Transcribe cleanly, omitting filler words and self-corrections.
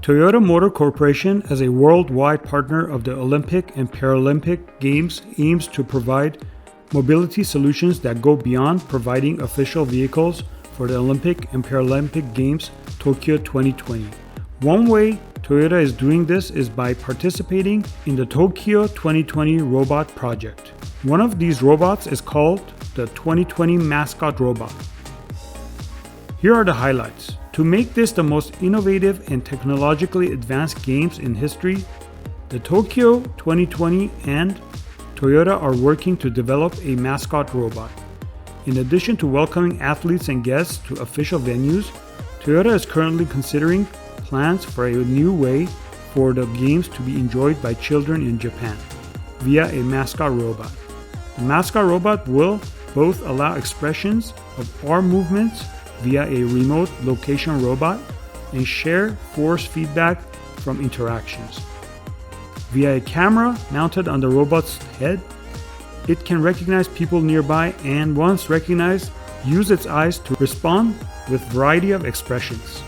Toyota Motor Corporation, as a worldwide partner of the Olympic and Paralympic Games, aims to provide mobility solutions that go beyond providing official vehicles for the Olympic and Paralympic Games Tokyo 2020. One way Toyota is doing this is by participating in the Tokyo 2020 robot project. One of these robots is called the 2020 Mascot Robot. Here are the highlights. To make this the most innovative and technologically advanced games in history, the Tokyo 2020 and Toyota are working to develop a mascot robot. In addition to welcoming athletes and guests to official venues, Toyota is currently considering plans for a new way for the games to be enjoyed by children in Japan via a mascot robot. The mascot robot will both allow expressions of arm movements via a remote location robot and share force feedback from interactions. Via a camera mounted on the robot's head, it can recognize people nearby and once recognized, use its eyes to respond with a variety of expressions.